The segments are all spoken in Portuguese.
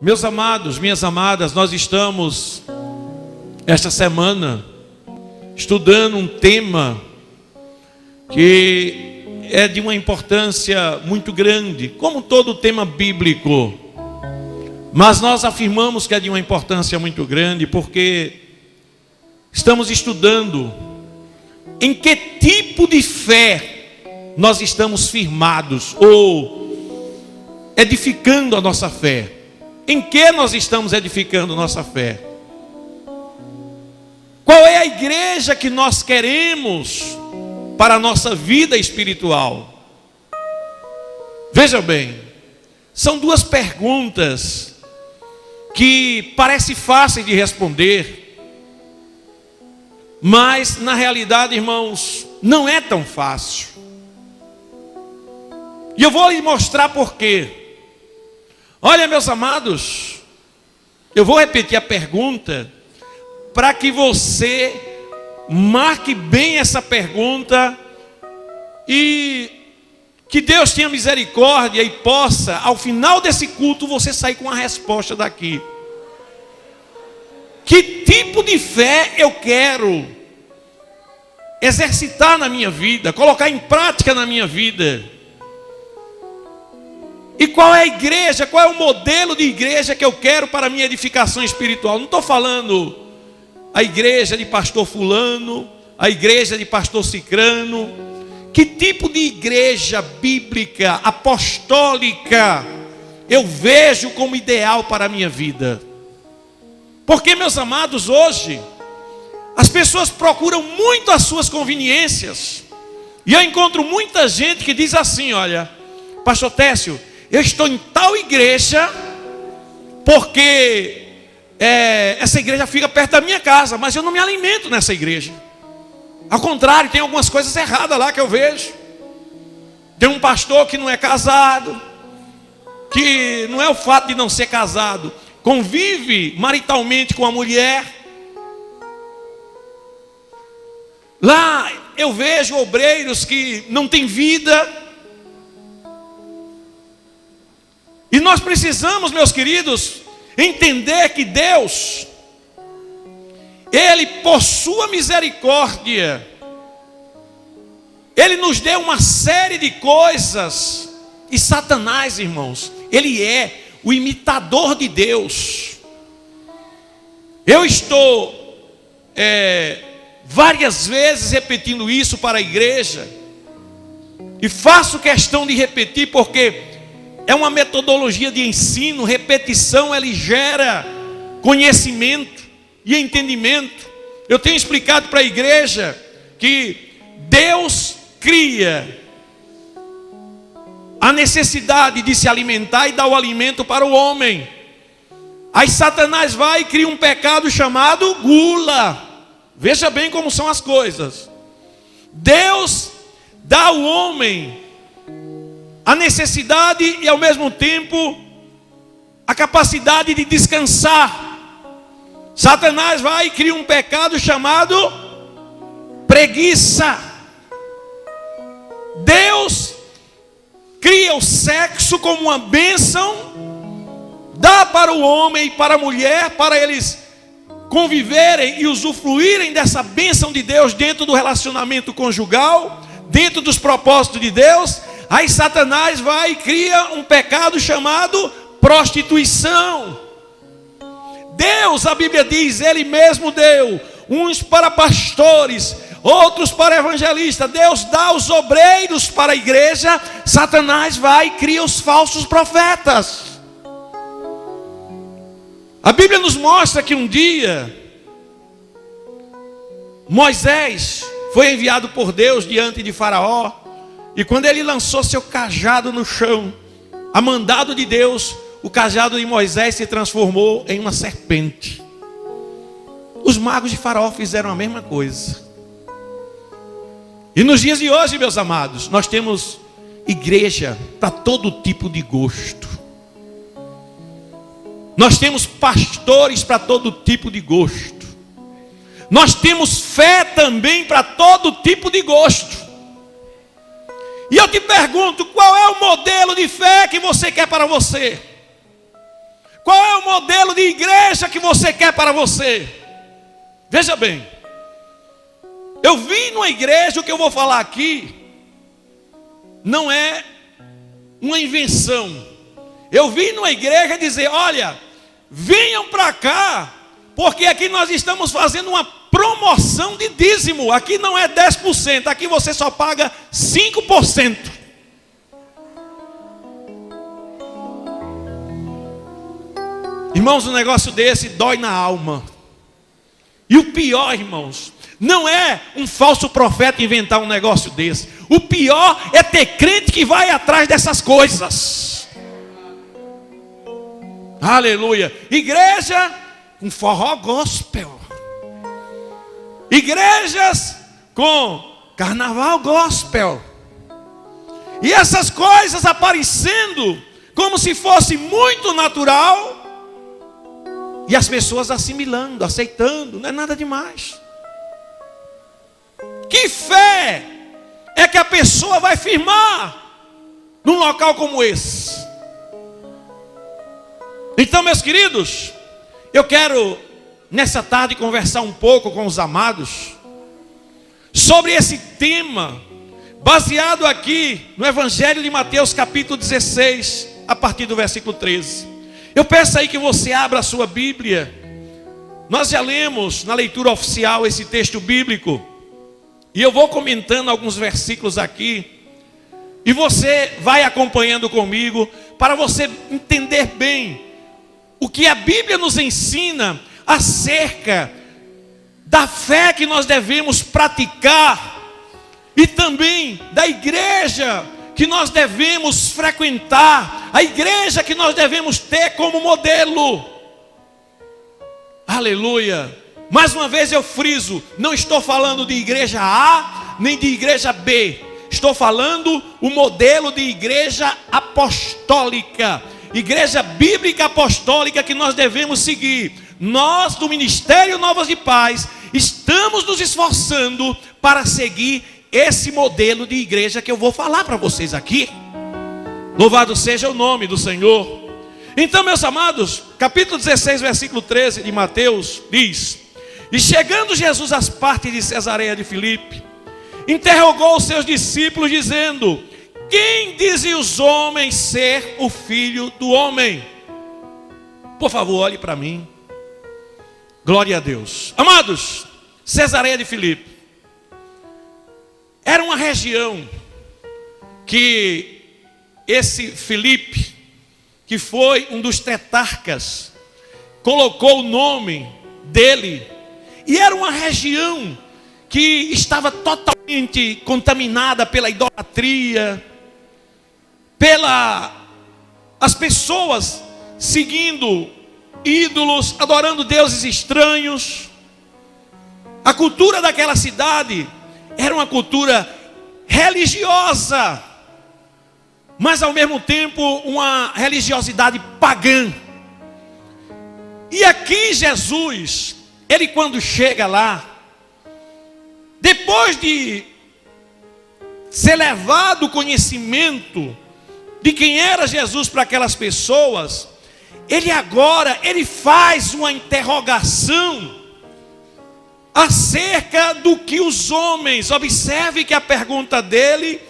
Meus amados, minhas amadas, nós estamos esta semana estudando um tema que é de uma importância muito grande, como todo tema bíblico. Mas nós afirmamos que é de uma importância muito grande porque estamos estudando em que tipo de fé nós estamos firmados ou edificando a nossa fé. Em que nós estamos edificando nossa fé? Qual é a igreja que nós queremos para a nossa vida espiritual? Veja bem, são duas perguntas que parecem fáceis de responder, mas na realidade, irmãos, não é tão fácil. E eu vou lhe mostrar por quê. Olha, meus amados, eu vou repetir a pergunta para que você marque bem essa pergunta e que Deus tenha misericórdia e possa, ao final desse culto, você sair com a resposta daqui. Que tipo de fé eu quero exercitar na minha vida, colocar em prática na minha vida? E qual é a igreja, qual é o modelo de igreja que eu quero para a minha edificação espiritual? Não estou falando a igreja de pastor fulano, a igreja de pastor cicrano. Que tipo de igreja bíblica, apostólica, eu vejo como ideal para a minha vida? Porque, meus amados, hoje, as pessoas procuram muito as suas conveniências. E eu encontro muita gente que diz assim: olha, pastor Técio, eu estou em tal igreja porque essa igreja fica perto da minha casa, mas eu não me alimento nessa igreja. Ao contrário, tem algumas coisas erradas lá que eu vejo. Tem um pastor que não é casado, que não é o fato de não ser casado, convive maritalmente com a mulher. Lá eu vejo obreiros que não têm vida. E nós precisamos, meus queridos, entender que Deus, Ele, por sua misericórdia, Ele nos deu uma série de coisas. E Satanás, irmãos, ele é o imitador de Deus. Eu estou várias vezes repetindo isso para a igreja, e faço questão de repetir porque é uma metodologia de ensino. Repetição, ela gera conhecimento e entendimento. Eu tenho explicado para a igreja que Deus cria a necessidade de se alimentar e dar o alimento para o homem. Aí Satanás vai e cria um pecado chamado gula. Veja bem como são as coisas. Deus dá ao homem a necessidade e ao mesmo tempo a capacidade de descansar. Satanás vai e cria um pecado chamado preguiça. Deus cria o sexo como uma bênção, dá para o homem e para a mulher, para eles conviverem e usufruírem dessa bênção de Deus dentro do relacionamento conjugal, dentro dos propósitos de Deus. Aí Satanás vai e cria um pecado chamado prostituição. Deus, a Bíblia diz, Ele mesmo deu uns para pastores, outros para evangelistas. Deus dá os obreiros para a igreja. Satanás vai e cria os falsos profetas. A Bíblia nos mostra que um dia Moisés foi enviado por Deus diante de Faraó. E quando ele lançou seu cajado no chão, a mandado de Deus, o cajado de Moisés se transformou em uma serpente. Os magos de Faraó fizeram a mesma coisa. E nos dias de hoje, meus amados, nós temos igreja para todo tipo de gosto. Nós temos pastores para todo tipo de gosto. Nós temos fé também para todo tipo de gosto. E eu te pergunto, qual é o modelo de fé que você quer para você? Qual é o modelo de igreja que você quer para você? Veja bem, eu vim numa igreja, o que eu vou falar aqui não é uma invenção. Eu vim numa igreja dizer, olha, venham para cá, porque aqui nós estamos fazendo uma promoção de dízimo. Aqui não é 10%, aqui você só paga 5%. Irmãos, um negócio desse dói na alma. E o pior, irmãos, não é um falso profeta inventar um negócio desse. O pior é ter crente que vai atrás dessas coisas. Aleluia. Igreja com forró gospel. Igrejas com carnaval gospel. E essas coisas aparecendo como se fosse muito natural. E as pessoas assimilando, aceitando, não é nada demais. Que fé é que a pessoa vai firmar num local como esse? Então, meus queridos, eu quero nessa tarde conversar um pouco com os amados sobre esse tema, baseado aqui no Evangelho de Mateus capítulo 16, a partir do versículo 13. Eu peço aí que você abra a sua Bíblia. Nós já lemos na leitura oficial esse texto bíblico, e eu vou comentando alguns versículos aqui, e você vai acompanhando comigo, para você entender bem o que a Bíblia nos ensina acerca da fé que nós devemos praticar, e também da igreja que nós devemos frequentar, a igreja que nós devemos ter como modelo. Aleluia. Mais uma vez eu friso, não estou falando de igreja A, nem de igreja B. Estou falando o modelo de igreja apostólica, igreja bíblica apostólica que nós devemos seguir. Nós do Ministério Novas de Paz estamos nos esforçando para seguir esse modelo de igreja que eu vou falar para vocês aqui. Louvado seja o nome do Senhor. Então, meus amados, capítulo 16, versículo 13 de Mateus diz: E chegando Jesus às partes de Cesareia de Filipe, interrogou os seus discípulos dizendo: Quem dizem os homens ser o Filho do Homem? Por favor, olhe para mim. Glória a Deus. Amados, Cesareia de Filipe era uma região que esse Filipe, que foi um dos tetrarcas, colocou o nome dele. E era uma região que estava totalmente contaminada pela idolatria, as pessoas seguindo ídolos, adorando deuses estranhos. A cultura daquela cidade era uma cultura religiosa, mas ao mesmo tempo uma religiosidade pagã. E aqui Jesus, ele quando chega lá, depois de ser levado o conhecimento de quem era Jesus para aquelas pessoas, ele faz uma interrogação acerca do que os homens, observe que a pergunta dele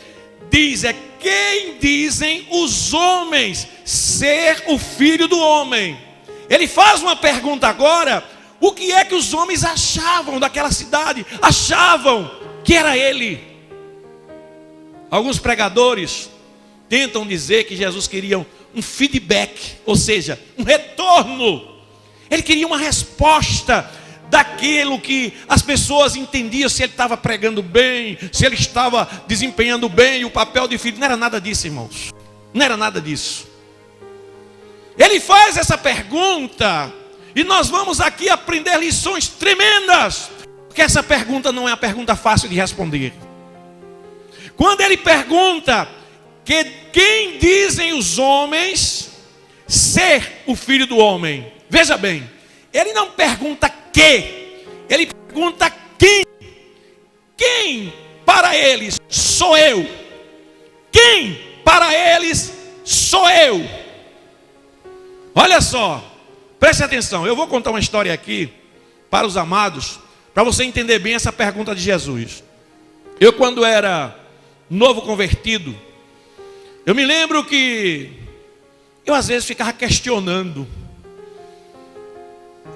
diz, quem dizem os homens ser o Filho do Homem? Ele faz uma pergunta agora, o que é que os homens achavam daquela cidade? Achavam que era ele. Alguns pregadores tentam dizer que Jesus queria um feedback, ou seja, um retorno. Ele queria uma resposta daquilo que as pessoas entendiam, se ele estava pregando bem, se ele estava desempenhando bem o papel de filho. Não era nada disso, irmãos. Não era nada disso. Ele faz essa pergunta, e nós vamos aqui aprender lições tremendas, porque essa pergunta não é uma pergunta fácil de responder. Quando ele pergunta que quem dizem os homens ser o Filho do Homem, veja bem, ele não pergunta que, ele pergunta quem. Quem para eles sou eu? Quem para eles sou eu? Olha só, preste atenção, eu vou contar uma história aqui para os amados, para você entender bem essa pergunta de Jesus. Eu, quando era novo convertido, eu me lembro que eu às vezes ficava questionando.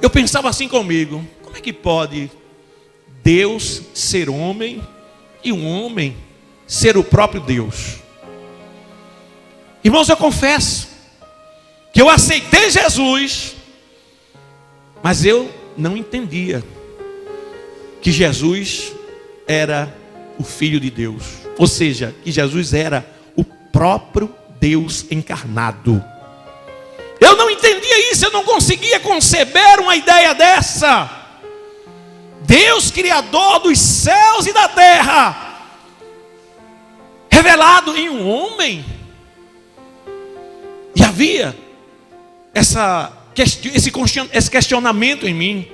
Eu pensava assim comigo: como é que pode Deus ser homem e um homem ser o próprio Deus? Irmãos, eu confesso que eu aceitei Jesus, mas eu não entendia que Jesus era o Filho de Deus, ou seja, que Jesus era o próprio Deus encarnado. Eu não entendia isso, eu não conseguia conceber uma ideia dessa. Deus, Criador dos céus e da terra, revelado em um homem. E havia esse questionamento em mim.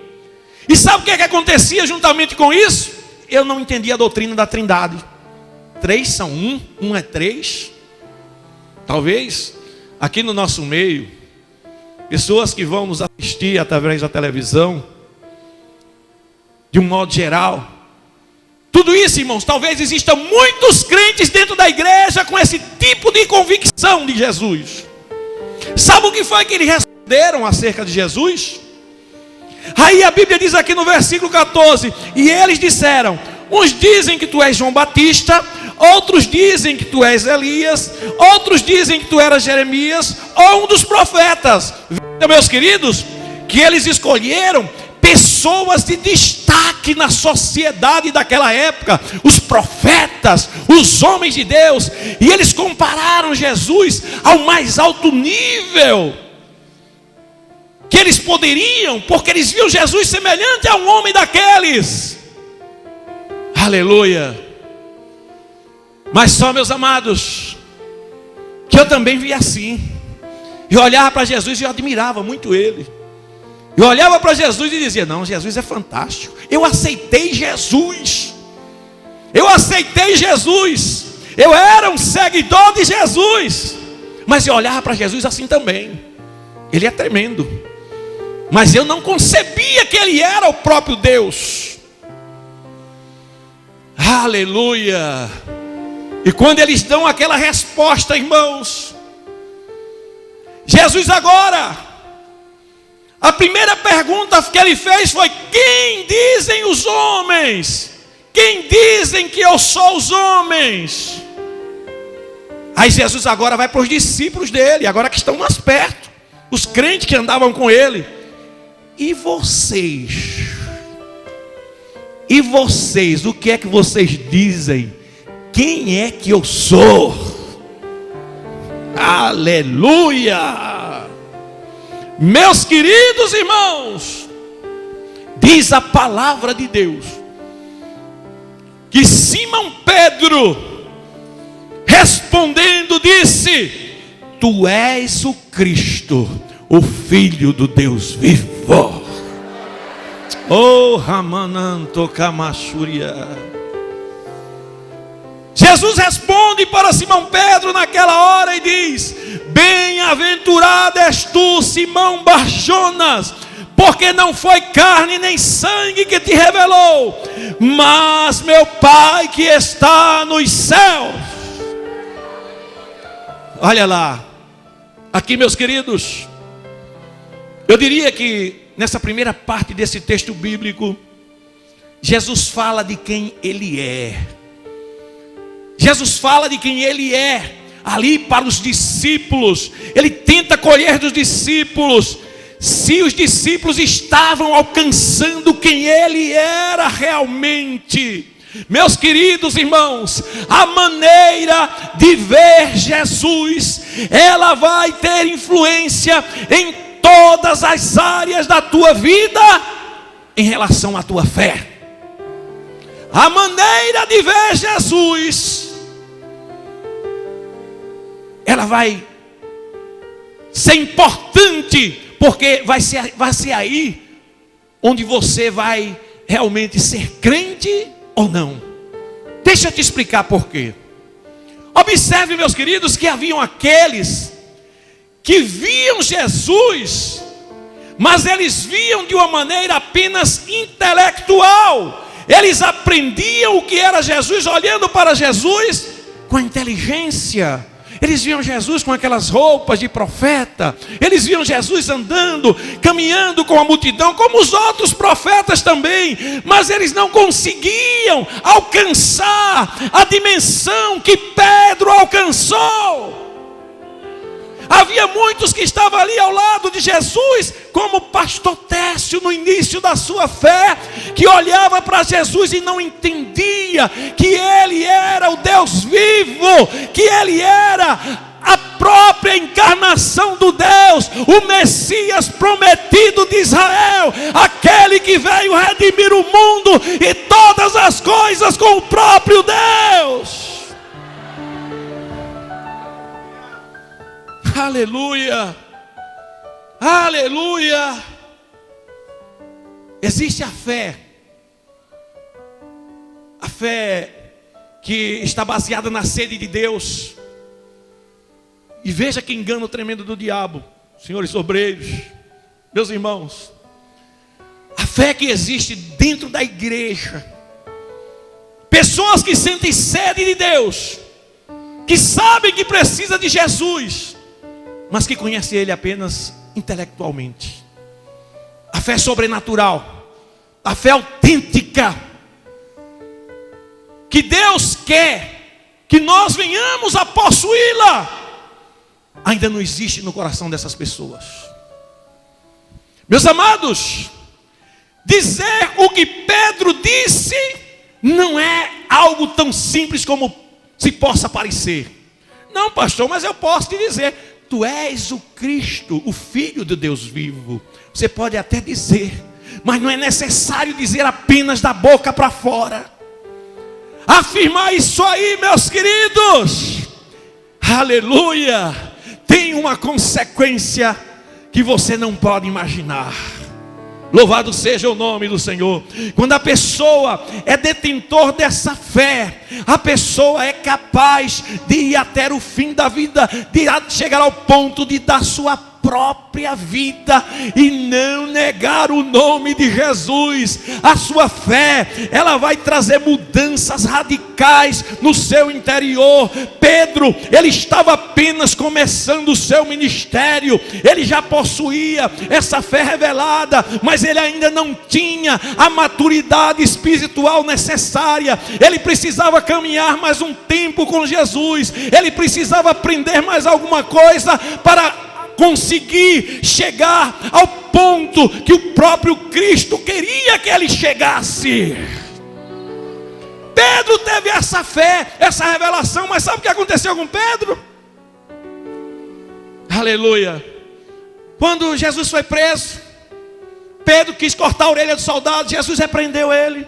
E sabe o que é que acontecia juntamente com isso? Eu não entendia a doutrina da Trindade. 3 são 1, 1 é 3. Talvez aqui no nosso meio, pessoas que vão nos assistir através da televisão, de um modo geral, tudo isso, irmãos, talvez existam muitos crentes dentro da igreja com esse tipo de convicção de Jesus. Sabe o que foi que eles responderam acerca de Jesus? Aí a Bíblia diz aqui no versículo 14: e eles disseram: uns dizem que tu és João Batista, outros dizem que tu és Elias, outros dizem que tu eras Jeremias ou um dos profetas. Então, meus queridos, que eles escolheram pessoas de destaque na sociedade daquela época, os profetas, os homens de Deus, e eles compararam Jesus ao mais alto nível que eles poderiam, porque eles viam Jesus semelhante a um homem daqueles. Aleluia. Mas só, meus amados, que eu também via assim. Eu olhava para Jesus e eu admirava muito ele. Eu olhava para Jesus e dizia: não, Jesus é fantástico. Eu aceitei Jesus. Eu aceitei Jesus. Eu era um seguidor de Jesus. Mas eu olhava para Jesus assim também. Ele é tremendo. Mas eu não concebia que ele era o próprio Deus. Aleluia. E quando eles dão aquela resposta, irmãos, Jesus agora, a primeira pergunta que ele fez foi: quem dizem os homens? Quem dizem que eu sou os homens? Aí Jesus agora vai para os discípulos dele, agora que estão mais perto, os crentes que andavam com ele. E vocês? E vocês, o que é que vocês dizem? Quem é que eu sou? Aleluia! Meus queridos irmãos, diz a palavra de Deus que Simão Pedro, respondendo, disse: tu és o Cristo, o Filho do Deus vivo. Oh, Ramananto Kamashuria. Jesus responde para Simão Pedro naquela hora e diz: bem-aventurado és tu, Simão Barjonas, porque não foi carne nem sangue que te revelou, mas meu Pai que está nos céus. Olha lá, aqui, meus queridos, eu diria que nessa primeira parte desse texto bíblico, Jesus fala de quem ele é. Jesus fala de quem ele é ali para os discípulos. Ele tenta colher dos discípulos se os discípulos estavam alcançando quem ele era realmente. Meus queridos irmãos, a maneira de ver Jesus, ela vai ter influência em todas as áreas da tua vida em relação à tua fé. A maneira de ver Jesus, ela vai ser importante, porque vai ser aí onde você vai realmente ser crente ou não. Deixa eu te explicar por quê. Observe, meus queridos, que haviam aqueles que viam Jesus, mas eles viam de uma maneira apenas intelectual. Eles aprendiam o que era Jesus, olhando para Jesus com inteligência. Eles viam Jesus com aquelas roupas de profeta. Eles viam Jesus andando, caminhando com a multidão, como os outros profetas também. Mas eles não conseguiam alcançar a dimensão que Pedro alcançou. Havia muitos que estavam ali ao lado de Jesus, como o pastor Técio no início da sua fé, que olhava para Jesus e não entendia que Ele era o Deus vivo, que Ele era a própria encarnação do Deus, o Messias prometido de Israel, aquele que veio redimir o mundo e todas as coisas com o próprio Deus. Aleluia, aleluia. Existe a fé que está baseada na sede de Deus. E veja que engano tremendo do diabo, senhores obreiros, meus irmãos. A fé que existe dentro da igreja, pessoas que sentem sede de Deus, que sabem que precisa de Jesus, mas que conhece Ele apenas intelectualmente. A fé sobrenatural, a fé autêntica, que Deus quer que nós venhamos a possuí-la, ainda não existe no coração dessas pessoas. Meus amados, dizer o que Pedro disse não é algo tão simples como se possa parecer. Não, pastor, mas eu posso te dizer: tu és o Cristo, o Filho de Deus vivo. Você pode até dizer, mas não é necessário dizer apenas da boca para fora. Afirmar isso aí, meus queridos, aleluia, tem uma consequência que você não pode imaginar. Louvado seja o nome do Senhor. Quando a pessoa é detentor dessa fé, a pessoa é capaz de ir até o fim da vida, de chegar ao ponto de dar sua própria vida e não negar o nome de Jesus. A sua fé, ela vai trazer mudanças radicais no seu interior. Pedro, ele estava apenas começando o seu ministério, ele já possuía essa fé revelada, mas ele ainda não tinha a maturidade espiritual necessária. Ele precisava caminhar mais um tempo com Jesus, ele precisava aprender mais alguma coisa para conseguir chegar ao ponto que o próprio Cristo queria que ele chegasse. Pedro teve essa fé, essa revelação, mas sabe o que aconteceu com Pedro? Aleluia. Quando Jesus foi preso, Pedro quis cortar a orelha do soldado, Jesus repreendeu ele.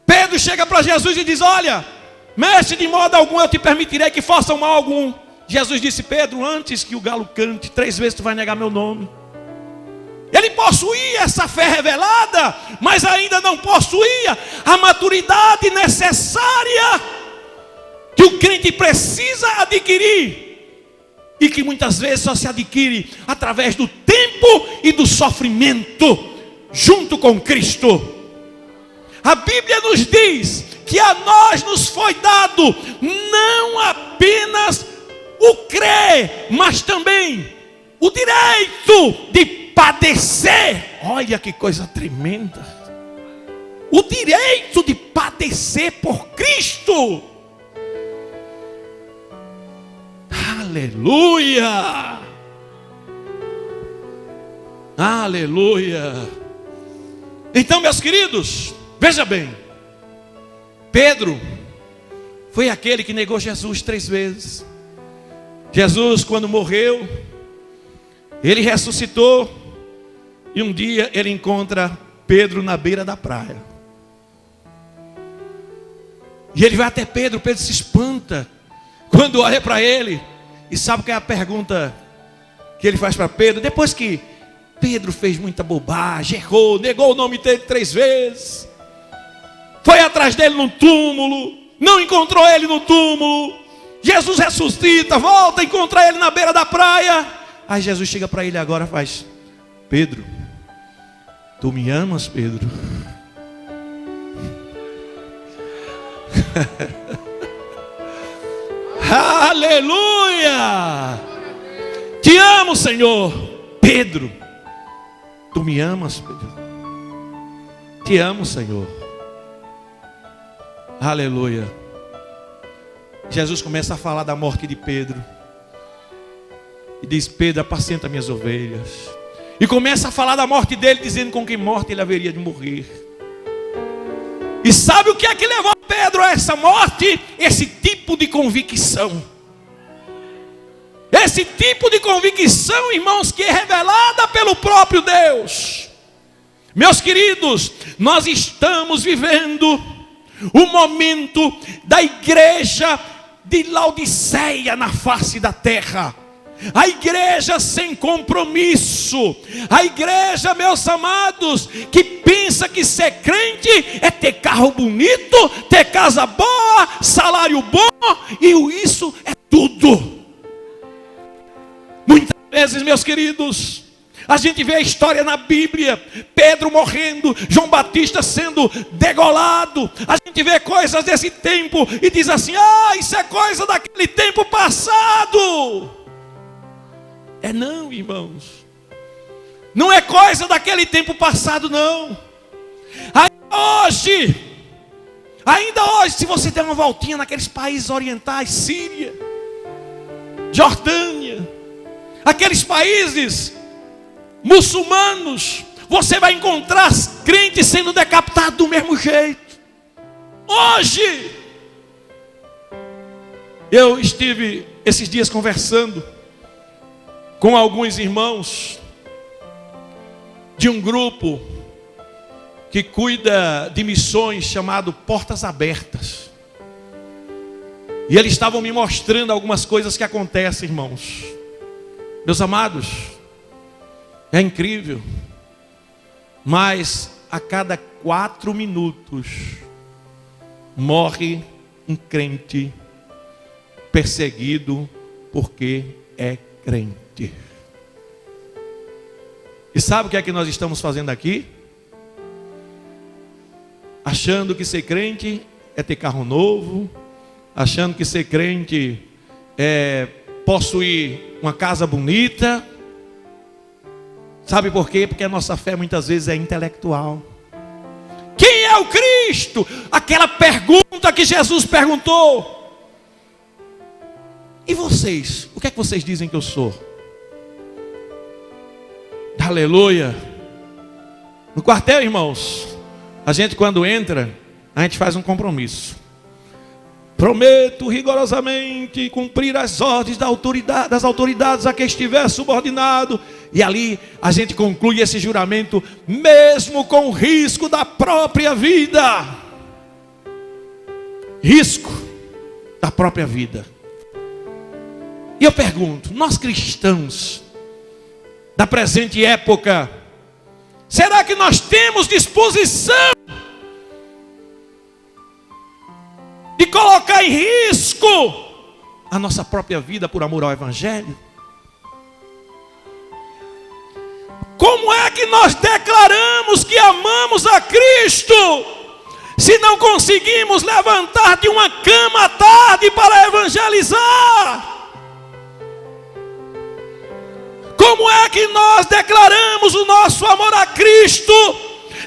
Pedro chega para Jesus e diz: olha, mestre, de modo algum eu te permitirei que façam mal algum. Jesus disse: Pedro, antes que o galo cante 3 vezes tu vai negar meu nome. Ele possuía essa fé revelada, mas ainda não possuía a maturidade necessária que o crente precisa adquirir, e que muitas vezes só se adquire através do tempo e do sofrimento junto com Cristo. A Bíblia nos diz que a nós nos foi dado não apenas o crer, mas também o direito de padecer. Olha que coisa tremenda. O direito de padecer por Cristo. Aleluia. Aleluia. Então, meus queridos, veja bem, Pedro foi aquele que negou Jesus 3 vezes. Jesus, quando morreu, ele ressuscitou, e um dia ele encontra Pedro na beira da praia. E ele vai até Pedro, Pedro se espanta quando olha para ele. E sabe qual é a pergunta que ele faz para Pedro? Depois que Pedro fez muita bobagem, errou, negou o nome dele 3 vezes, foi atrás dele no túmulo, não encontrou ele no túmulo, Jesus ressuscita, volta a encontrar ele na beira da praia. Aí Jesus chega para ele agora e faz: Pedro, tu me amas, Pedro? Aleluia! Te amo, Senhor. Pedro, tu me amas, Pedro? Te amo, Senhor. Aleluia. Jesus começa a falar da morte de Pedro e diz: Pedro, apacenta minhas ovelhas. E começa a falar da morte dele, dizendo com que morte ele haveria de morrer. E sabe o que é que levou Pedro a essa morte? Esse tipo de convicção. Esse tipo de convicção, irmãos, que é revelada pelo próprio Deus. Meus queridos, nós estamos vivendo o momento da igreja de Laodiceia na face da terra. A igreja sem compromisso. A igreja, meus amados, que pensa que ser crente é ter carro bonito, ter casa boa, salário bom, e isso é tudo. Muitas vezes, meus queridos, a gente vê a história na Bíblia, Pedro morrendo, João Batista sendo degolado. A gente vê coisas desse tempo e diz assim: ah, isso é coisa daquele tempo passado. É não, irmãos. Não é coisa daquele tempo passado, não. Ainda hoje, se você der uma voltinha naqueles países orientais, Síria, Jordânia, aqueles países muçulmanos, você vai encontrar crentes sendo decapitados do mesmo jeito. Hoje, eu estive esses dias conversando com alguns irmãos de um grupo que cuida de missões chamado Portas Abertas. E eles estavam me mostrando algumas coisas que acontecem, irmãos. Meus amados, é incrível, mas a cada 4 minutos morre um crente perseguido porque é crente. E sabe o que é que nós estamos fazendo aqui? Achando que ser crente é ter carro novo, achando que ser crente é possuir uma casa bonita. Sabe por quê? Porque a nossa fé muitas vezes é intelectual. Quem é o Cristo? Aquela pergunta que Jesus perguntou. E vocês? O que é que vocês dizem que eu sou? Aleluia. No quartel, irmãos, a gente quando entra, a gente faz um compromisso. Prometo rigorosamente cumprir as ordens das autoridades a quem estiver subordinado. E ali a gente conclui esse juramento, mesmo com o risco da própria vida. Risco da própria vida. E eu pergunto, nós cristãos da presente época, será que nós temos disposição de colocar em risco a nossa própria vida por amor ao Evangelho? Como é que nós declaramos que amamos a Cristo, se não conseguimos levantar de uma cama à tarde para evangelizar? Como é que nós declaramos o nosso amor a Cristo,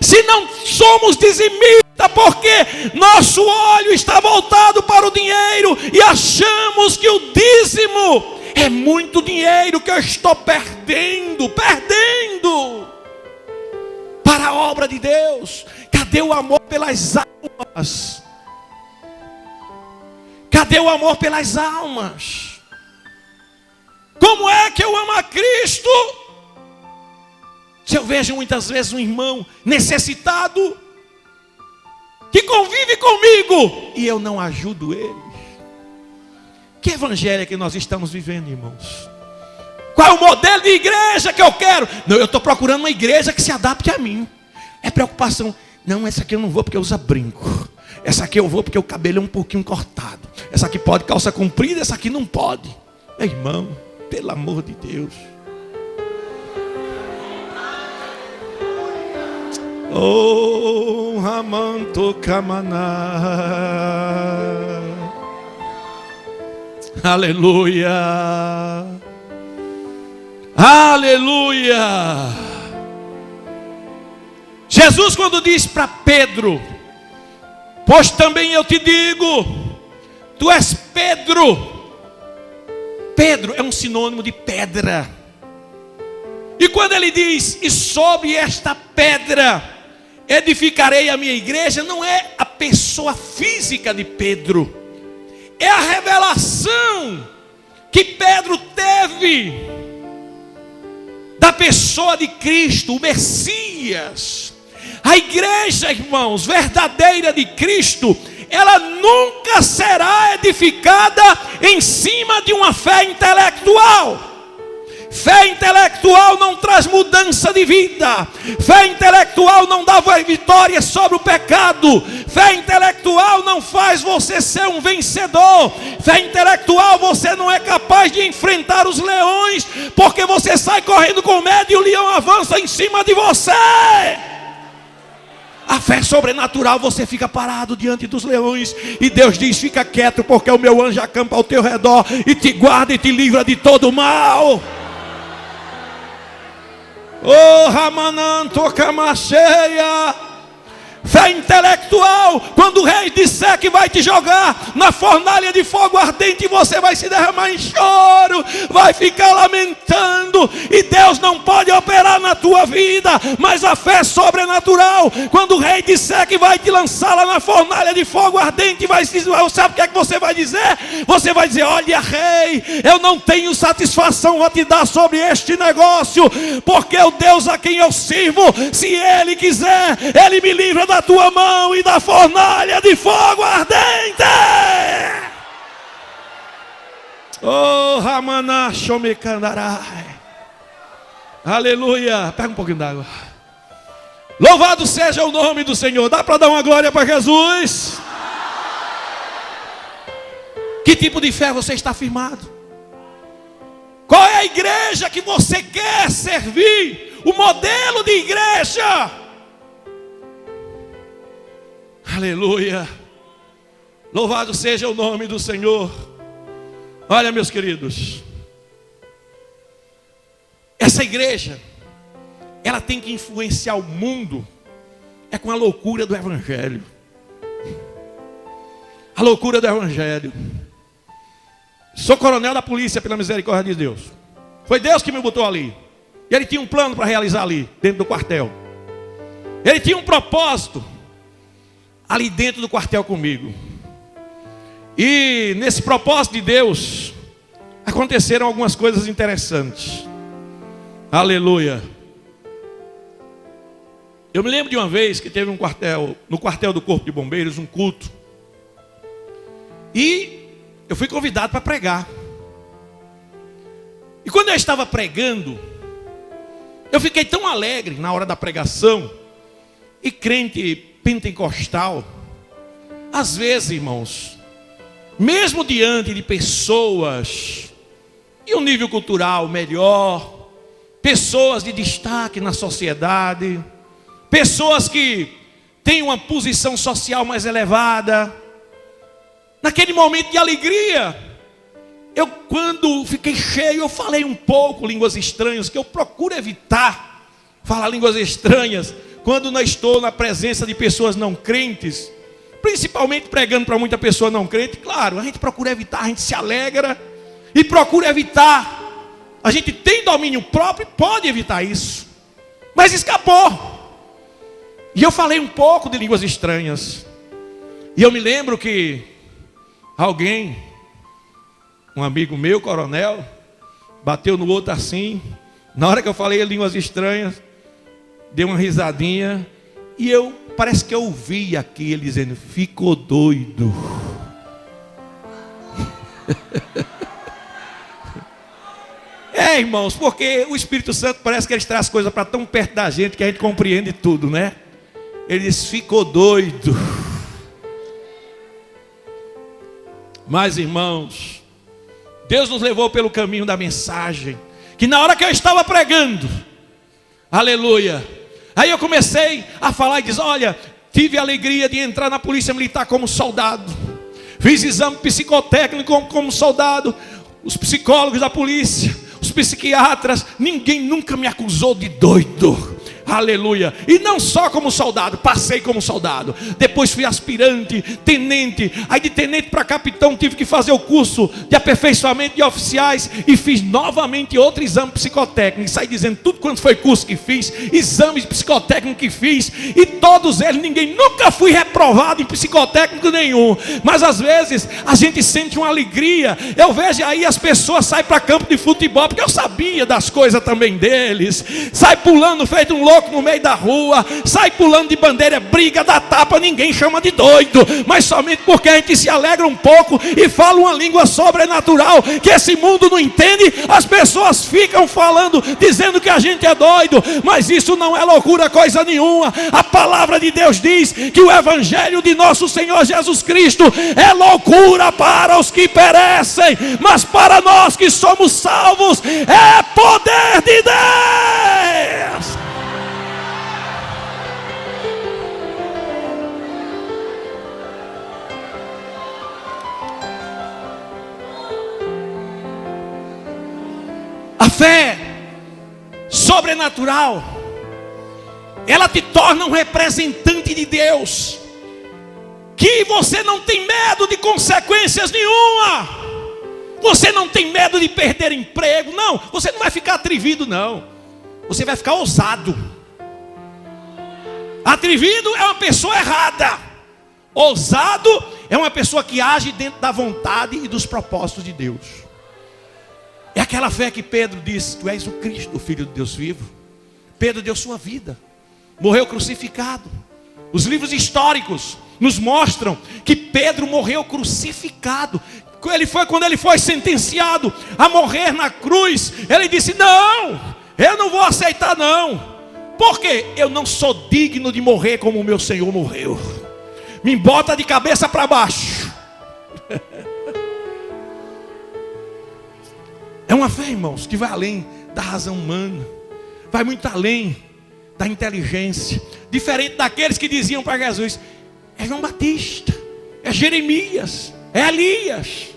se não somos dizimistas, porque nosso olho está voltado para o dinheiro e achamos que o dízimo é muito dinheiro que eu estou perdendo para a obra de Deus? Cadê o amor pelas almas? Cadê o amor pelas almas? Como é que eu amo a Cristo, se eu vejo muitas vezes um irmão necessitado, que convive comigo, e eu não ajudo ele? Que evangelho é que nós estamos vivendo, irmãos? Qual é o modelo de igreja que eu quero? Não, eu estou procurando uma igreja que se adapte a mim. É preocupação. Não, essa aqui eu não vou porque usa brinco. Essa aqui eu vou porque o cabelo é um pouquinho cortado. Essa aqui pode calça comprida, essa aqui não pode. Meu irmão, pelo amor de Deus. Oh, Ramanto Kamaná. Aleluia. Aleluia. Jesus, quando diz para Pedro: pois também eu te digo, tu és Pedro. Pedro é um sinônimo de pedra. E quando ele diz: e sobre esta pedra edificarei a minha igreja, não é a pessoa física de Pedro, é a revelação que Pedro teve da pessoa de Cristo, o Messias. A igreja, irmãos, verdadeira de Cristo, ela nunca será edificada em cima de uma fé intelectual. Fé intelectual não traz mudança de vida. Fé intelectual não dá vitória sobre o pecado. Fé intelectual não faz você ser um vencedor. Fé intelectual, você não é capaz de enfrentar os leões, porque você sai correndo com medo e o leão avança em cima de você. A fé sobrenatural, você fica parado diante dos leões e Deus diz: fica quieto, porque o meu anjo acampa ao teu redor e te guarda e te livra de todo o mal. Oh, Ramanan, Tocamacheia. Fé intelectual, quando o rei disser que vai te jogar na fornalha de fogo ardente, você vai se derramar em choro, vai ficar lamentando, e Deus não pode operar na tua vida. Mas a fé sobrenatural, quando o rei disser que vai te lançar lá na fornalha de fogo ardente, sabe o que é que você vai dizer? Você vai dizer: olha, rei, eu não tenho satisfação a te dar sobre este negócio, porque o Deus a quem eu sirvo, se Ele quiser, Ele me livra da tua mão e da fornalha de fogo ardente. Oh, Ramana Shomekandarai. Aleluia. Pega um pouquinho d'água. Louvado seja o nome do Senhor. Dá para dar uma glória para Jesus? Que tipo de fé você está firmado? Qual é a igreja que você quer servir? O modelo de igreja? Aleluia. Louvado seja o nome do Senhor. Olha, meus queridos, essa igreja, ela tem que influenciar o mundo é com a loucura do Evangelho. A loucura do Evangelho. Sou coronel da polícia pela misericórdia de Deus. Foi Deus que me botou ali. E Ele tinha um plano para realizar ali, dentro do quartel. Ele tinha um propósito ali dentro do quartel comigo. E nesse propósito de Deus, aconteceram algumas coisas interessantes. Aleluia. Eu me lembro de uma vez que teve no quartel do Corpo de Bombeiros, um culto. E eu fui convidado para pregar. E quando eu estava pregando, eu fiquei tão alegre na hora da pregação. E crente pentecostal, às vezes, irmãos, mesmo diante de pessoas de um nível cultural melhor, pessoas de destaque na sociedade, pessoas que têm uma posição social mais elevada, naquele momento de alegria, quando fiquei cheio, eu falei um pouco línguas estranhas, que eu procuro evitar falar línguas estranhas quando não estou na presença de pessoas não crentes, principalmente pregando para muita pessoa não crente. Claro, a gente procura evitar, a gente se alegra e procura evitar. A gente tem domínio próprio e pode evitar isso, mas escapou. E eu falei um pouco de línguas estranhas. E eu me lembro que alguém, um amigo meu, coronel, bateu no outro assim. Na hora que eu falei línguas estranhas, deu uma risadinha. E parece que eu ouvi aqui ele dizendo: ficou doido. Irmãos, porque o Espírito Santo parece que ele traz coisas para tão perto da gente que a gente compreende tudo, né? Ele diz: ficou doido. Mas, irmãos, Deus nos levou pelo caminho da mensagem, que na hora que eu estava pregando, aleluia, aí eu comecei a falar e dizer: olha, tive a alegria de entrar na polícia militar como soldado, fiz exame psicotécnico como soldado, os psicólogos da polícia, os psiquiatras, ninguém nunca me acusou de doido. Aleluia. E não só como soldado, passei como soldado, depois fui aspirante, tenente, aí de tenente para capitão tive que fazer o curso de aperfeiçoamento de oficiais e fiz novamente outro exame psicotécnico, saí dizendo tudo quanto foi curso que fiz, exames psicotécnicos que fiz, e todos eles, nunca fui reprovado em psicotécnico nenhum. Mas às vezes a gente sente uma alegria. Eu vejo aí as pessoas saem para campo de futebol, porque eu sabia das coisas também deles, sai pulando feito um louco no meio da rua, sai pulando de bandeira, briga, dá tapa, ninguém chama de doido, mas somente porque a gente se alegra um pouco e fala uma língua sobrenatural que esse mundo não entende, as pessoas ficam falando, dizendo que a gente é doido. Mas isso não é loucura coisa nenhuma. A palavra de Deus diz que o evangelho de nosso Senhor Jesus Cristo é loucura para os que perecem, mas para nós que somos salvos é poder de Deus. A fé sobrenatural, ela te torna um representante de Deus, que você não tem medo de consequências nenhuma, você não tem medo de perder emprego, não, você não vai ficar atrevido não, você vai ficar ousado. Atrevido é uma pessoa errada, ousado é uma pessoa que age dentro da vontade e dos propósitos de Deus. É aquela fé que Pedro disse: tu és o Cristo, o Filho de Deus vivo. Pedro deu sua vida, morreu crucificado. Os livros históricos nos mostram que Pedro morreu crucificado. Quando ele foi sentenciado a morrer na cruz, ele disse: não, eu não vou aceitar não. Por quê? Eu não sou digno de morrer como o meu Senhor morreu. Me bota de cabeça para baixo. É uma fé, irmãos, que vai além da razão humana, vai muito além da inteligência. Diferente daqueles que diziam para Jesus: é João Batista, é Jeremias, é Elias.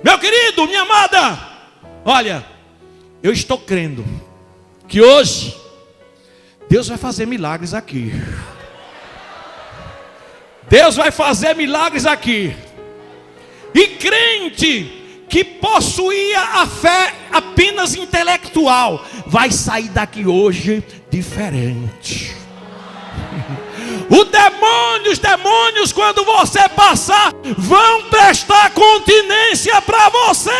Meu querido, minha amada, olha, eu estou crendo que hoje Deus vai fazer milagres aqui. Deus vai fazer milagres aqui. E crente que possuía a fé apenas intelectual, vai sair daqui hoje diferente. Os demônios, quando você passar, vão prestar continência para você.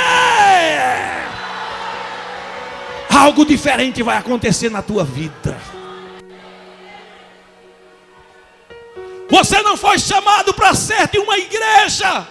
Algo diferente vai acontecer na tua vida. Você não foi chamado para ser de uma igreja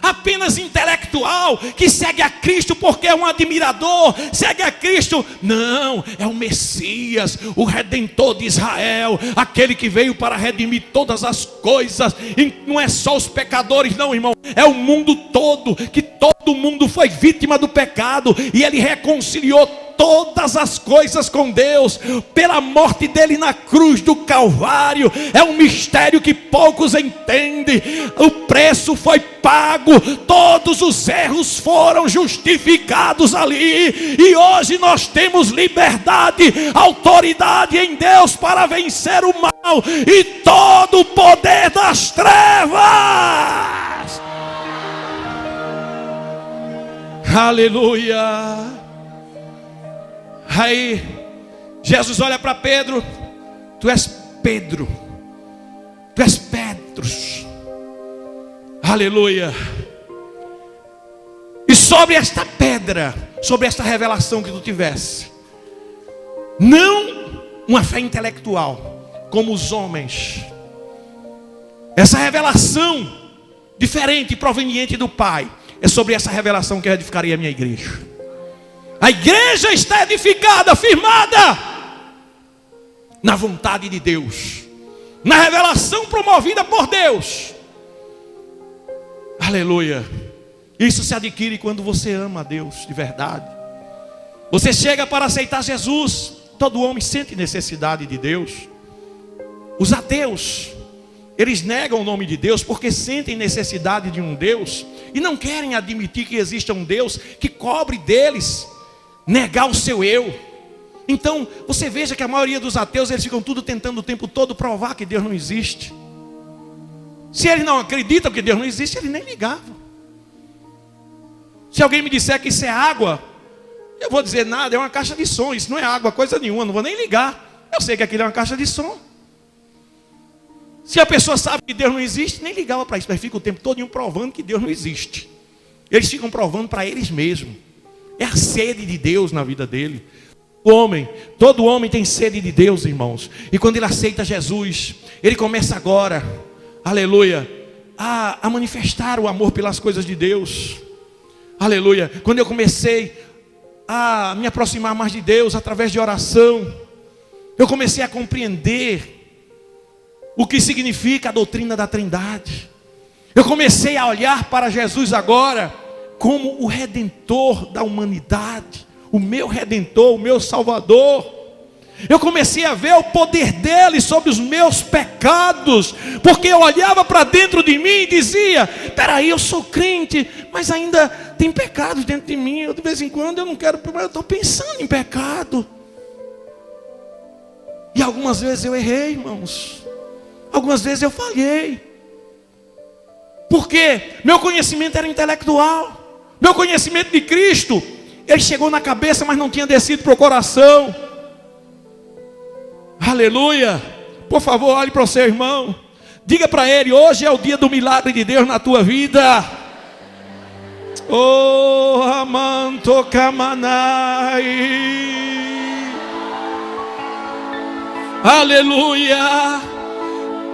apenas intelectual, que segue a Cristo porque é um admirador, segue a Cristo. Não, é o Messias, o Redentor de Israel, aquele que veio para redimir todas as coisas. E não é só os pecadores não, irmão, é o mundo todo, que todo mundo foi vítima do pecado, e ele reconciliou todas as coisas com Deus, pela morte dele na cruz do Calvário. É um mistério que poucos entendem. O preço foi pago, todos os erros foram justificados ali, e hoje nós temos liberdade, autoridade em Deus para vencer o mal e todo o poder das trevas. Aleluia. Aí Jesus olha para Pedro: tu és Pedro, tu és Petros. Aleluia. E sobre esta pedra, sobre esta revelação que tu tivesse, não uma fé intelectual como os homens, essa revelação diferente, proveniente do Pai, é sobre essa revelação que eu edificarei a minha igreja. A igreja está edificada, firmada na vontade de Deus, na revelação promovida por Deus. Aleluia. Isso se adquire quando você ama a Deus de verdade. Você chega para aceitar Jesus. Todo homem sente necessidade de Deus. Os ateus, eles negam o nome de Deus porque sentem necessidade de um Deus e não querem admitir que exista um Deus que cobre deles negar o seu eu. Então, você veja que a maioria dos ateus, eles ficam tudo tentando o tempo todo provar que Deus não existe. Se eles não acreditam que Deus não existe, eles nem ligavam. Se alguém me disser que isso é água, eu vou dizer nada, é uma caixa de som. Isso não é água, coisa nenhuma, não vou nem ligar. Eu sei que aquilo é uma caixa de som. Se a pessoa sabe que Deus não existe, nem ligava para isso, mas fica o tempo todo provando que Deus não existe. Eles ficam provando para eles mesmos. É a sede de Deus na vida dele. Todo homem tem sede de Deus, irmãos. E quando ele aceita Jesus, ele começa agora, aleluia, a manifestar o amor pelas coisas de Deus. Aleluia. Quando eu comecei a me aproximar mais de Deus através de oração, eu comecei a compreender o que significa a doutrina da Trindade. Eu comecei a olhar para Jesus agora como o Redentor da humanidade, o meu Redentor, o meu Salvador. Eu comecei a ver o poder dele sobre os meus pecados, porque eu olhava para dentro de mim e dizia: peraí, eu sou crente, mas ainda tem pecados dentro de mim. De vez em quando eu não quero, mas eu estou pensando em pecado. E algumas vezes eu errei, irmãos. Algumas vezes eu falhei. Porque meu conhecimento era intelectual. Meu conhecimento de Cristo, ele chegou na cabeça, mas não tinha descido para o coração. Aleluia. Por favor, olhe para o seu irmão. Diga para ele: hoje é o dia do milagre de Deus na tua vida. Oh, amanto kamanai. Aleluia.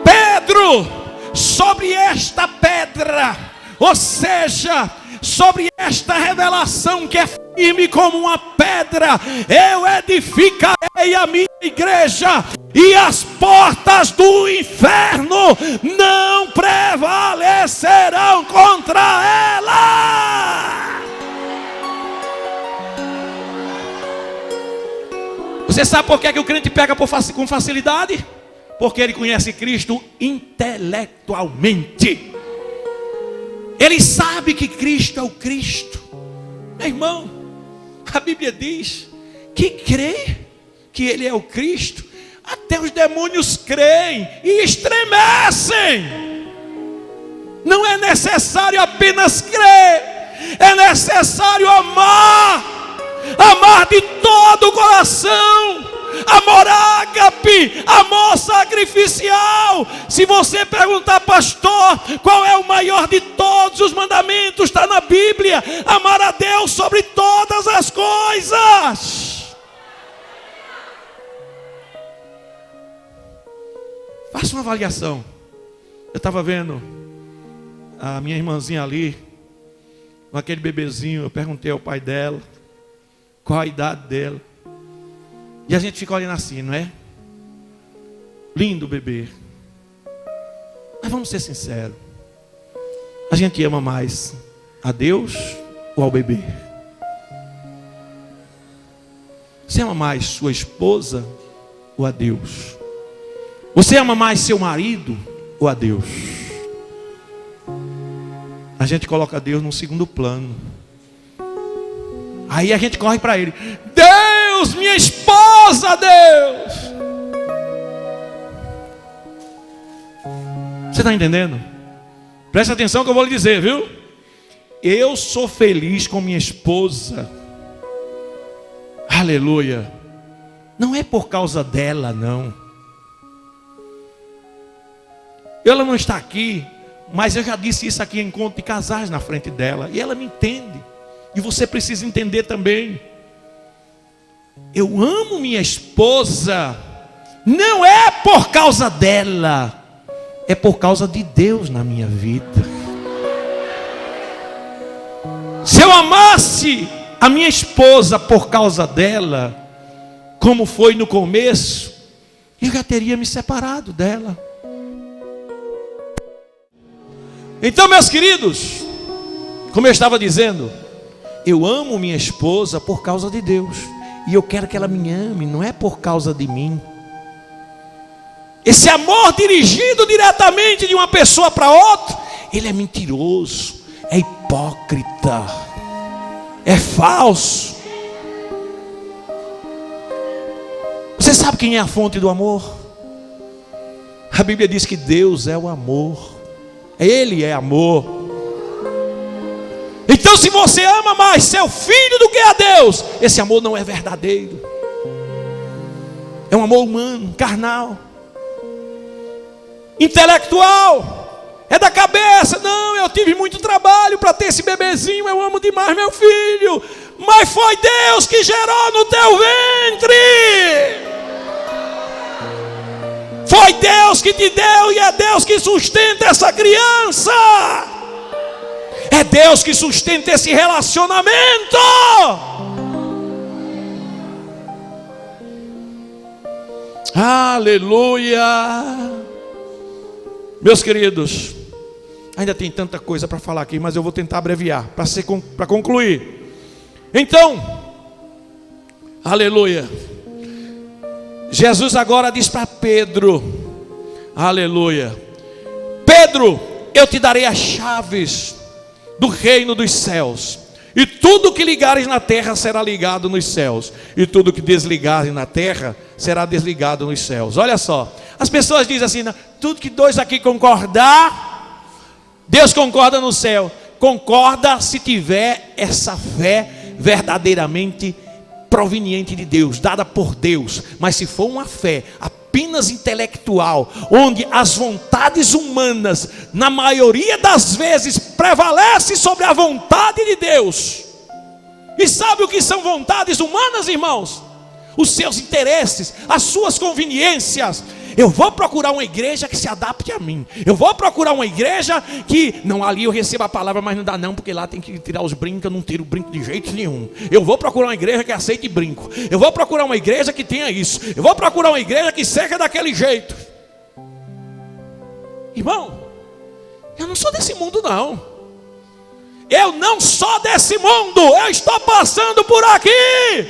Pedro, sobre esta pedra, ou seja, sobre esta revelação que é firme como uma pedra, eu edificarei a minha igreja, e as portas do inferno não prevalecerão contra ela. Você sabe por que o crente pega com facilidade? Porque ele conhece Cristo intelectualmente. Ele sabe que Cristo é o Cristo. Meu irmão, a Bíblia diz que crê que Ele é o Cristo, até os demônios creem e estremecem. Não é necessário apenas crer, é necessário amar. Amar de todo o coração. Amor ágape, amor sacrificial. Se você perguntar: pastor, qual é o maior de todos os mandamentos? Está na Bíblia: amar a Deus sobre todas as coisas. Faça uma avaliação. Eu estava vendo a minha irmãzinha ali, com aquele bebezinho. Eu perguntei ao pai dela qual a idade dela. E a gente fica olhando assim, não é? Lindo bebê. Mas vamos ser sinceros. A gente ama mais a Deus ou ao bebê? Você ama mais sua esposa ou a Deus? Você ama mais seu marido ou a Deus? A gente coloca Deus num segundo plano. Aí a gente corre para ele: Deus, minha esposa, Deus. Você está entendendo? Presta atenção que eu vou lhe dizer, viu? Eu sou feliz com minha esposa. Aleluia. Não é por causa dela, não. Ela não está aqui, mas eu já disse isso aqui em encontro de casais na frente dela, e ela me entende. E você precisa entender também. Eu amo minha esposa, não é por causa dela, é por causa de Deus na minha vida. Se eu amasse a minha esposa por causa dela, como foi no começo, eu já teria me separado dela. Então, meus queridos, Como eu estava dizendo, eu amo minha esposa por causa de Deus, e eu quero que ela me ame, não é por causa de mim. Esse amor dirigido diretamente de uma pessoa para outra, ele é mentiroso, é hipócrita, é falso. Você sabe quem é a fonte do amor? A Bíblia diz que Deus é o amor. Ele é amor. Então, se você ama mais seu filho do que a Deus, esse amor não é verdadeiro. É um amor humano, carnal, intelectual, é da cabeça. Não, eu tive muito trabalho para ter esse bebezinho, eu amo demais meu filho, mas foi Deus que gerou no teu ventre. Foi Deus que te deu, e é Deus que sustenta essa criança. É Deus que sustenta esse relacionamento. Aleluia. Meus queridos, ainda tem tanta coisa para falar aqui, mas eu vou tentar abreviar para concluir. Então, aleluia, Jesus agora diz para Pedro, aleluia: Pedro, eu te darei as chaves do reino dos céus, e tudo que ligares na terra será ligado nos céus, e tudo que desligares na terra será desligado nos céus. Olha só, as pessoas dizem assim: não, tudo que dois aqui concordar, Deus concorda no céu. Concorda se tiver essa fé verdadeiramente proveniente de Deus, dada por Deus. Mas se for uma fé apenas intelectual, onde as vontades humanas, na maioria das vezes, prevalece sobre a vontade de Deus. E sabe o que são vontades humanas, irmãos? Os seus interesses, as suas conveniências. Eu vou procurar uma igreja que se adapte a mim. Eu vou procurar uma igreja que, não, ali eu recebo a palavra, mas não dá não, porque lá tem que tirar os brincos, eu não tiro brinco de jeito nenhum. Eu vou procurar uma igreja que aceite brinco. Eu vou procurar uma igreja que tenha isso. Eu vou procurar uma igreja que seja daquele jeito. Irmão, eu não sou desse mundo não. Eu não sou desse mundo. Eu estou passando por aqui.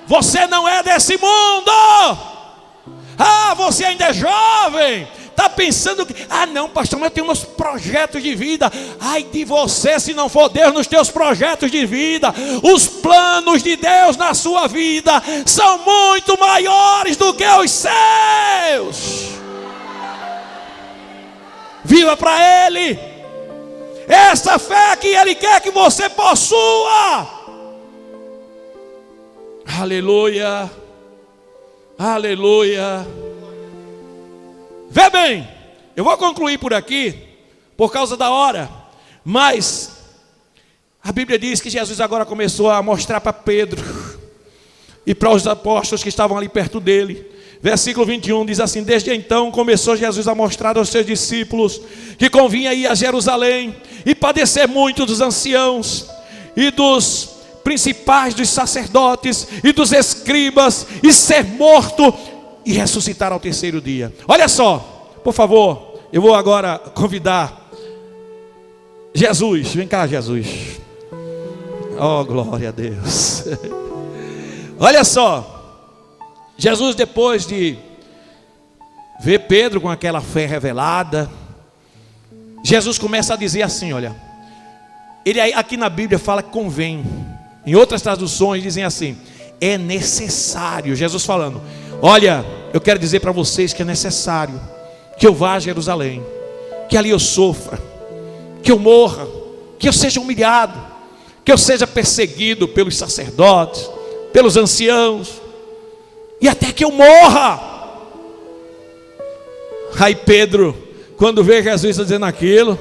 Você não é desse mundo. Ah, você ainda é jovem, está pensando que, não, pastor, mas eu tenho meus projetos de vida. Ai de você se não for Deus nos teus projetos de vida. Os planos de Deus na sua vida são muito maiores do que os seus. Viva para Ele essa fé que Ele quer que você possua. Aleluia. Aleluia. Vê bem, eu vou concluir por aqui, por causa da hora. Mas a Bíblia diz que Jesus agora começou a mostrar para Pedro e para os apóstolos que estavam ali perto dele. Versículo 21 diz assim: desde então começou Jesus a mostrar aos seus discípulos que convinha ir a Jerusalém e padecer muito dos anciãos e dos principais, dos sacerdotes e dos escribas, e ser morto e ressuscitar ao terceiro dia. Olha só, por favor, eu vou agora convidar Jesus. Vem cá, Jesus. Oh, glória a Deus. Olha só, Jesus, depois de ver Pedro com aquela fé revelada, Jesus começa a dizer assim, olha, ele aqui na Bíblia fala que convém. Em outras traduções dizem assim: é necessário. Jesus falando: olha, eu quero dizer para vocês que é necessário que eu vá a Jerusalém, que ali eu sofra, que eu morra, que eu seja humilhado, que eu seja perseguido pelos sacerdotes, pelos anciãos, e até que eu morra. Aí Pedro, quando vê Jesus dizendo aquilo,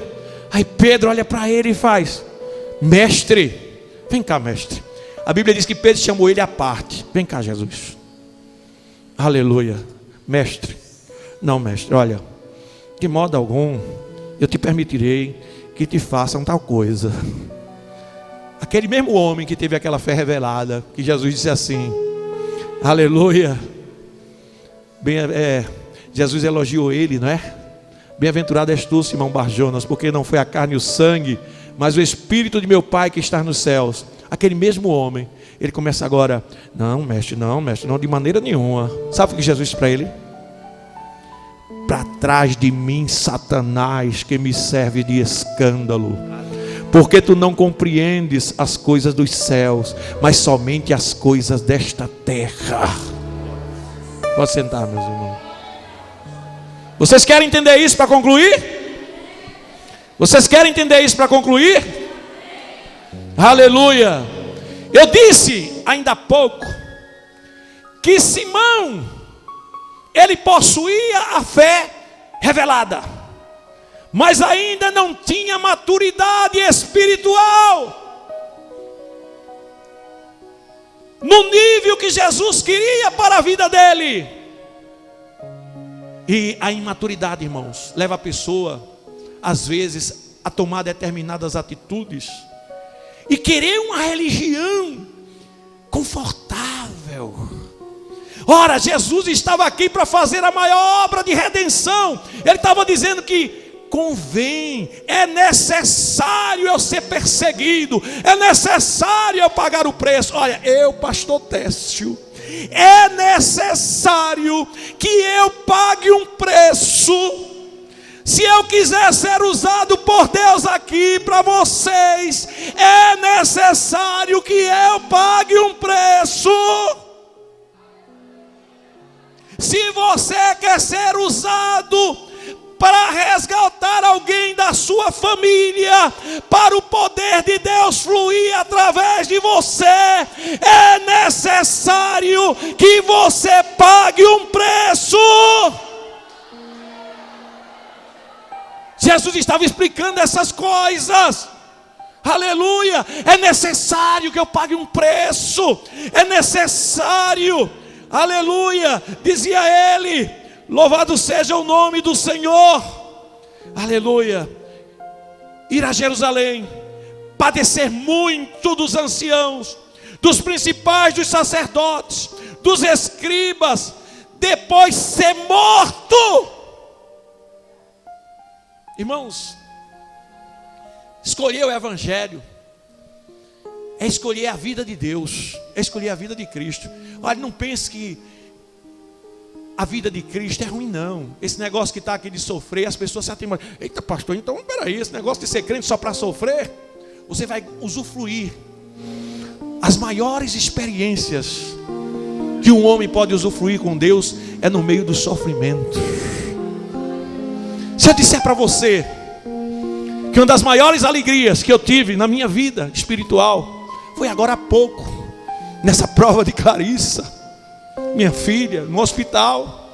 aí Pedro olha para ele e faz: mestre, vem cá, mestre. A Bíblia diz que Pedro chamou ele à parte. Vem cá, Jesus. Aleluia. Mestre. Não, mestre, olha, de modo algum eu te permitirei que te façam tal coisa. Aquele mesmo homem que teve aquela fé revelada, que Jesus disse assim, aleluia. Jesus elogiou ele, não é? Bem-aventurado és tu, Simão Bar-Jonas, porque não foi a carne e o sangue, mas o Espírito de meu Pai que está nos céus. Aquele mesmo homem, ele começa agora: não, mestre, não, de maneira nenhuma. Sabe o que Jesus disse para ele? Para trás de mim, Satanás, que me serve de escândalo, porque tu não compreendes as coisas dos céus, mas somente as coisas desta terra. Pode sentar, meus irmãos. Vocês querem entender isso para concluir? Vocês querem entender isso para concluir? Aleluia. Eu disse ainda há pouco que Simão, ele possuía a fé revelada, mas ainda não tinha maturidade espiritual no nível que Jesus queria para a vida dele. E a imaturidade, irmãos, leva a pessoa às vezes a tomar determinadas atitudes e querer uma religião confortável. Ora, Jesus estava aqui para fazer a maior obra de redenção. Ele estava dizendo que convém, é necessário eu ser perseguido, é necessário eu pagar o preço. Olha, eu, pastor Técio, é necessário que eu pague um preço. Se eu quiser ser usado por Deus aqui para vocês, é necessário que eu pague um preço. Se você quer ser usado para resgatar alguém da sua família, para o poder de Deus fluir através de você, é necessário que você pague um preço. Jesus estava explicando essas coisas. Aleluia. É necessário que eu pague um preço. É necessário. Aleluia. Dizia ele: louvado seja o nome do Senhor. Aleluia. Ir a Jerusalém, padecer muito dos anciãos, dos principais, dos sacerdotes, dos escribas, depois ser morto. Irmãos, escolher o Evangelho é escolher a vida de Deus, é escolher a vida de Cristo. Olha, não pense que a vida de Cristo é ruim, não. Esse negócio que está aqui de sofrer, as pessoas se atemam. Eita, pastor, então peraí, esse negócio de ser crente só para sofrer. Você vai usufruir as maiores experiências que um homem pode usufruir com Deus é no meio do sofrimento. Se eu disser para você que uma das maiores alegrias que eu tive na minha vida espiritual foi agora há pouco, nessa prova de Clarissa, minha filha, no hospital,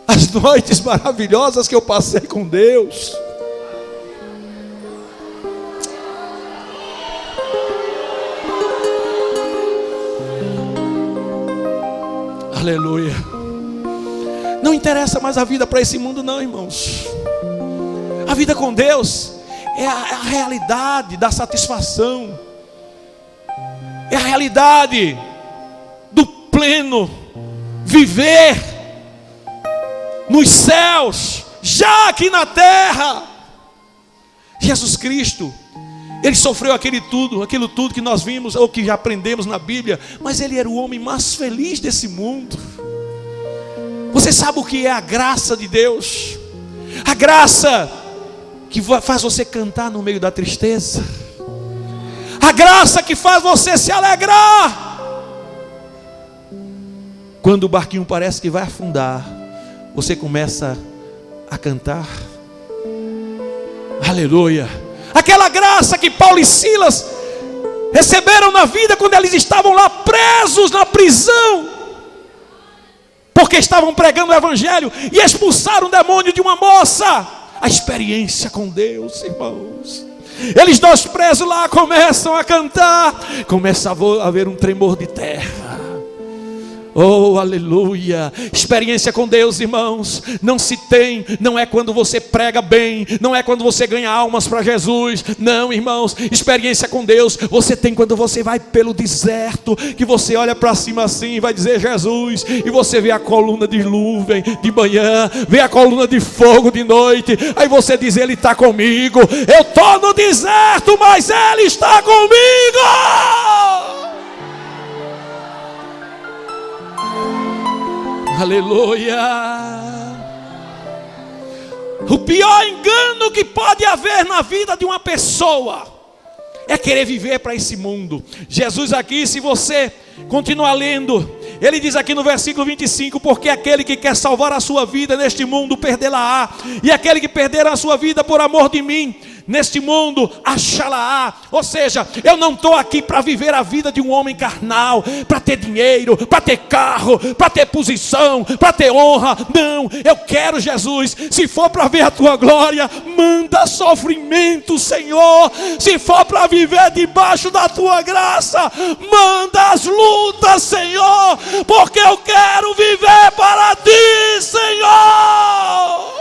as noites maravilhosas que eu passei com Deus. Aleluia. Não interessa mais a vida para esse mundo, não, irmãos. A vida com Deus é a realidade da satisfação, é a realidade do pleno viver nos céus, já aqui na terra. Jesus Cristo, Ele sofreu aquilo tudo que nós vimos, ou que já aprendemos na Bíblia, mas Ele era o homem mais feliz desse mundo. Você sabe o que é a graça de Deus? A graça que faz você cantar no meio da tristeza, a graça que faz você se alegrar. Quando o barquinho parece que vai afundar, você começa a cantar. Aleluia. Aquela graça que Paulo e Silas receberam na vida quando eles estavam lá presos na prisão, porque estavam pregando o Evangelho e expulsaram o demônio de uma moça. A experiência com Deus, irmãos. Eles dois presos lá começam a cantar, começa a haver um tremor de terra. Oh, aleluia. Experiência com Deus, irmãos, não se tem, não é quando você prega bem, não é quando você ganha almas para Jesus. Não, irmãos, experiência com Deus você tem quando você vai pelo deserto, que você olha para cima assim e vai dizer Jesus, e você vê a coluna de nuvem de manhã, vê a coluna de fogo de noite, aí você diz: Ele está comigo. Eu estou no deserto, mas Ele está comigo. Aleluia. O pior engano que pode haver na vida de uma pessoa é querer viver para esse mundo. Jesus aqui, se você continuar lendo, ele diz aqui no versículo 25: porque aquele que quer salvar a sua vida neste mundo, perdê-la-á, e aquele que perder a sua vida por amor de mim, neste mundo, achá-la-á. Ou seja, eu não estou aqui para viver a vida de um homem carnal, para ter dinheiro, para ter carro, para ter posição, para ter honra. Não, eu quero Jesus. Se for para ver a tua glória, manda sofrimento, Senhor. Se for para viver debaixo da tua graça, manda as lutas, Senhor, porque eu quero viver para ti, Senhor.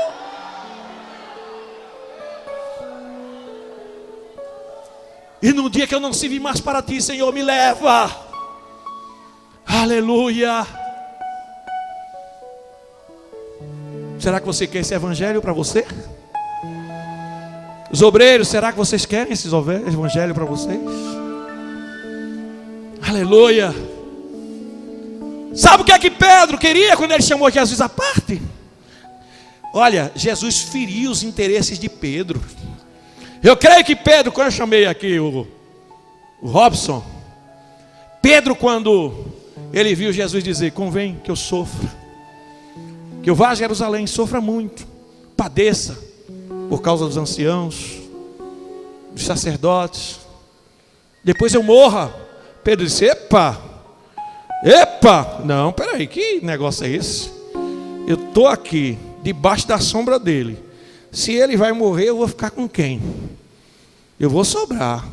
E no dia que eu não sirvi mais para ti, Senhor, me leva. Aleluia. Será que você quer esse evangelho para você? Os obreiros, será que vocês querem esse evangelho para vocês? Aleluia. Sabe o que é que Pedro queria quando ele chamou Jesus à parte? Olha, Jesus feriu os interesses de Pedro. Eu creio que Pedro, quando eu chamei aqui o Robson, Pedro, quando ele viu Jesus dizer: convém que eu sofra, que eu vá a Jerusalém, sofra muito, padeça por causa dos anciãos, dos sacerdotes, depois eu morra. Pedro disse: epa, não, peraí, que negócio é esse? Eu estou aqui, debaixo da sombra dele. Se ele vai morrer, eu vou ficar com quem? Eu vou sobrar.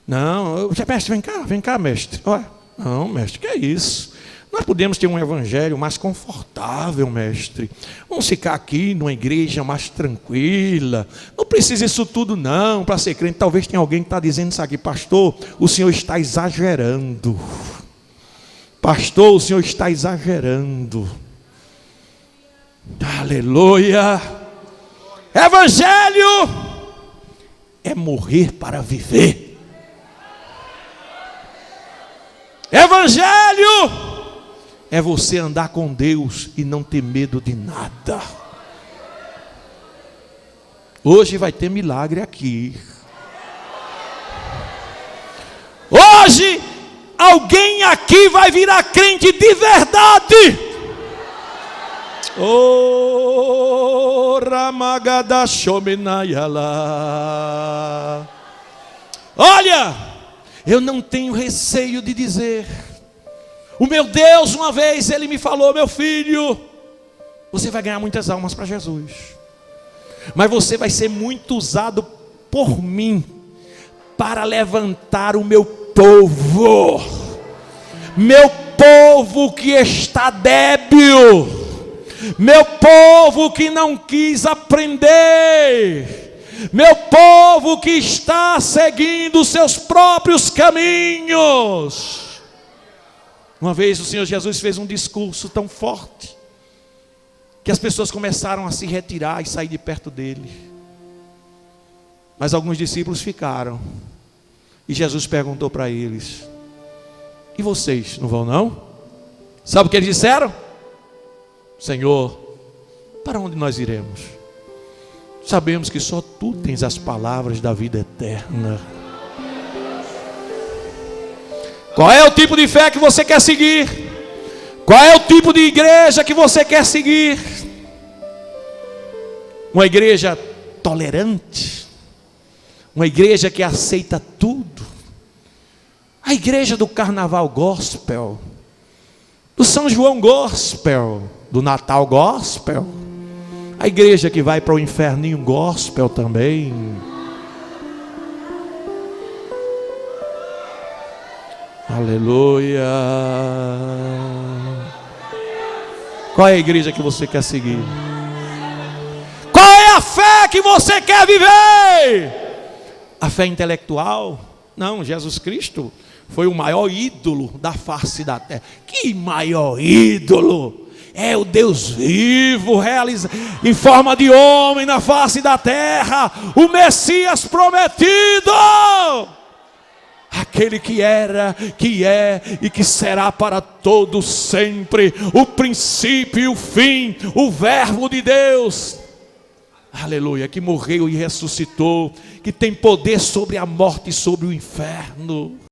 Não, mestre, vem cá, mestre. Olha, não, mestre, que é isso? Nós podemos ter um evangelho mais confortável, mestre. Vamos ficar aqui numa igreja mais tranquila. Não precisa isso tudo não, para ser crente. Talvez tenha alguém que está dizendo isso aqui: pastor, o senhor está exagerando. Pastor, o senhor está exagerando. Aleluia. Evangelho é morrer para viver. Evangelho é você andar com Deus e não ter medo de nada. Hoje vai ter milagre aqui. Hoje alguém aqui vai virar crente de verdade. Oh, Ramagada Shomenayala. Olha, eu não tenho receio de dizer: o meu Deus, uma vez ele me falou: meu filho, você vai ganhar muitas almas para Jesus, mas você vai ser muito usado por mim para levantar o meu povo que está débil, meu povo que não quis aprender, meu povo que está seguindo seus próprios caminhos. Uma vez o Senhor Jesus fez um discurso tão forte que as pessoas começaram a se retirar e sair de perto dele. Mas alguns discípulos ficaram. E Jesus perguntou para eles: e vocês não vão não? Sabe o que eles disseram? Senhor, para onde nós iremos? Sabemos que só tu tens as palavras da vida eterna. Qual é o tipo de fé que você quer seguir? Qual é o tipo de igreja que você quer seguir? Uma igreja tolerante? Uma igreja que aceita tudo? A igreja do carnaval gospel, do São João gospel, do Natal gospel? A igreja que vai para o inferninho gospel também? Aleluia. Qual é a igreja que você quer seguir? Qual é a fé que você quer viver? A fé intelectual? Não, Jesus Cristo foi o maior ídolo da face da terra. Que maior ídolo? É o Deus vivo, em forma de homem na face da terra, o Messias prometido, aquele que era, que é e que será para todos sempre, o princípio e o fim, o verbo de Deus, aleluia, que morreu e ressuscitou, que tem poder sobre a morte e sobre o inferno.